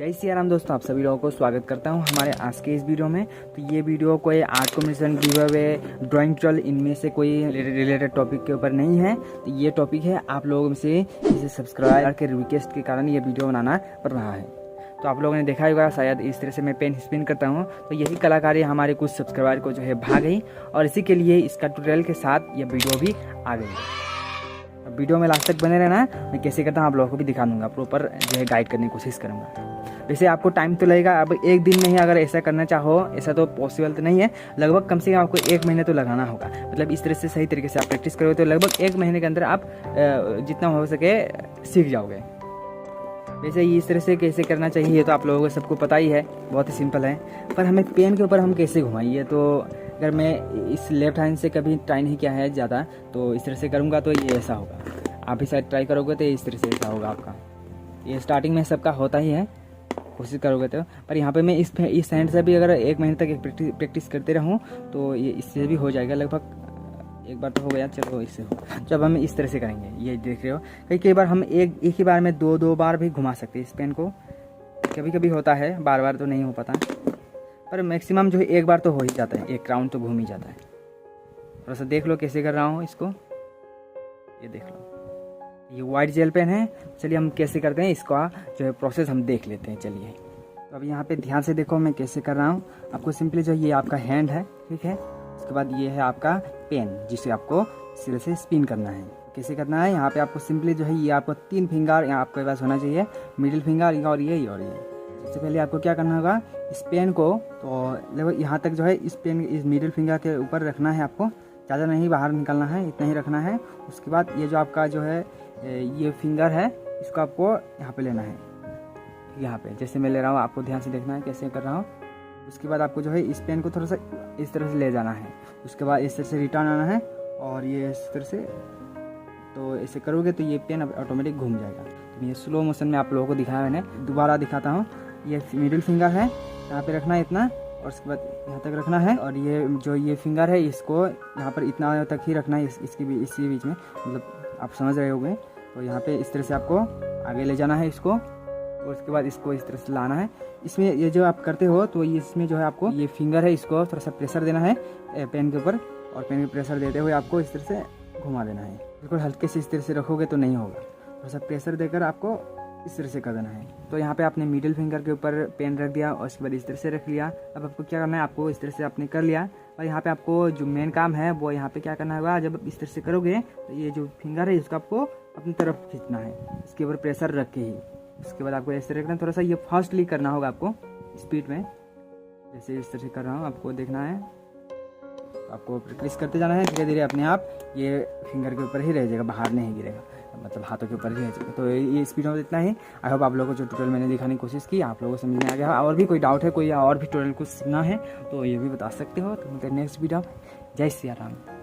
जय सिया राम दोस्तों, आप सभी लोगों को स्वागत करता हूं हमारे आज के इस वीडियो में। तो ये वीडियो कोई art competition, give away, drawing tutorial इनमें से कोई रिलेटेड टॉपिक के ऊपर नहीं है। तो ये टॉपिक है आप लोगों से इसे सब्सक्राइबर के रिक्वेस्ट के कारण ये वीडियो बनाना पड़ रहा है। तो आप लोगों ने देखा होगा शायद इस तरह से मैं पेन स्पिन करता हूँ, तो यही कलाकारी हमारे कुछ सब्सक्राइबर को जो है भा गई और इसी के लिए इसका ट्यूटोरियल के साथ ये वीडियो भी आ गई है। वीडियो में लास्ट तक बने रहना, मैं कैसे करता हूँ आप लोगों को भी दिखा दूंगा, प्रॉपर जो है गाइड करने की कोशिश करूँगा। वैसे आपको टाइम तो लगेगा, अब एक दिन में ही अगर ऐसा करना चाहो ऐसा तो पॉसिबल तो नहीं है, लगभग कम से कम आपको 1 महीने तो लगाना होगा। मतलब इस तरह से सही तरीके से आप प्रैक्टिस करोगे तो लगभग 1 महीने के अंदर आप जितना हो सके सीख जाओगे। वैसे इस तरह से कैसे करना चाहिए ये तो आप लोगों को सबको पता ही है, बहुत ही सिंपल है। पर हमें पेन के ऊपर हम कैसे घुमाइए, तो अगर मैं इस लेफ्ट हैंड से कभी ट्राई नहीं किया है ज़्यादा, तो इस तरह से करूँगा तो ये ऐसा होगा। आप भी शायद ट्राई करोगे तो इस तरह से ऐसा होगा आपका। ये स्टार्टिंग में सबका होता ही है, कोशिश करोगे तो। पर यहाँ पे मैं इस हैंड से भी अगर 1 महीने तक प्रैक्टिस करते रहूँ तो ये इससे भी हो जाएगा। लगभग एक बार तो हो गया, चलो इससे हो। जब हम इस तरह से करेंगे, ये देख रहे हो कई बार हम एक ही बार में दो बार भी घुमा सकते हैं इस पेन को। कभी कभी होता है, बार बार तो नहीं हो पाता, पर मैक्सिमम जो है एक बार तो हो ही जाता है, एक राउंड तो घूम ही जाता है। थोड़ा सा देख लो कैसे कर रहा हूँ इसको, ये देख लो। ये वाइट जेल पेन है। चलिए हम कैसे करते हैं इसका जो है प्रोसेस हम देख लेते हैं। चलिए तो अब यहाँ पे ध्यान से देखो मैं कैसे कर रहा हूँ। आपको सिंपली जो ये आपका हैंड है, ठीक है। उसके बाद ये है आपका पेन जिसे आपको सिरे से स्पिन करना है। कैसे करना है, यहाँ पे आपको सिंपली जो है ये आपको 3 फिंगर यहाँ आपके पास होना चाहिए, मिडिल फिंगर और ये। सबसे पहले आपको क्या करना होगा, इस पेन को तो लगभग यहाँ तक जो है इस पेन इस मिडिल फिंगर के ऊपर रखना है आपको, ज़्यादा नहीं बाहर निकालना है, इतना ही रखना है। उसके बाद ये जो आपका जो है ये फिंगर है इसको आपको यहाँ पे लेना है, यहाँ पे जैसे मैं ले रहा हूँ आपको ध्यान से देखना है कैसे कर रहा हूँ। उसके बाद आपको जो है इस पेन को थोड़ा सा इस तरह से ले जाना है। उसके बाद इस तरह से रिटर्न आना है और ये इस तरह से, तो ऐसे करोगे तो ये पेन ऑटोमेटिक घूम जाएगा। तो ये स्लो मोशन में आप लोगों को दिखाया मैंने, दोबारा दिखाता हूँ। ये मिडिल फिंगर है, यहाँ पे रखना है इतना, और उसके बाद यहाँ तक रखना है। और ये जो ये फिंगर है इसको यहाँ पर इतना तक ही रखना है, इसी बीच में, मतलब आप समझ रहे होंगे। तो यहाँ पे इस तरह से आपको आगे ले जाना है इसको, और उसके बाद इसको इस तरह से लाना है। इसमें ये जो आप करते हो तो इसमें जो है आपको ये फिंगर है इसको थोड़ा सा प्रेशर देना है पेन के ऊपर, और पेन के प्रेशर देते हुए आपको इस तरह से घुमा देना है। बिल्कुल हल्के से इस तरह से रखोगे तो नहीं होगा, थोड़ा सा प्रेशर देकर आपको इस तरह से कर देना है। तो यहाँ पे आपने मिडिल फिंगर के ऊपर पेन रख दिया और उसके बाद इस तरह से रख लिया। अब आपको क्या करना है, आपको इस तरह से आपने कर लिया, और यहाँ पे आपको जो मेन काम है वो यहाँ पे क्या करना होगा, जब इस तरह से करोगे तो ये जो फिंगर है इसको आपको अपनी तरफ खींचना है, इसके ऊपर प्रेशर रख के ही। उसके बाद आपको इस तरह रखना, थोड़ा सा ये फास्टली करना होगा आपको, स्पीड में, जैसे इस तरह से कर रहा हूँ आपको देखना है। आपको प्रैक्टिस करते जाना है, धीरे धीरे अपने आप ये फिंगर के ऊपर ही रह जाएगा, बाहर नहीं गिरेगा, मतलब हाथों के ऊपर ही रह जाएगा। तो ये स्पीड में इतना ही। आई होप आप लोगों को जो ट्यूटोरियल मैंने दिखाने की कोशिश की आप लोगों को समझ में आ गया। और भी कोई डाउट है, कोई और भी ट्यूटोरियल कुछ सीखना है तो ये भी बता सकते हो। तो नेक्स्ट वीडियो, जय सिया राम।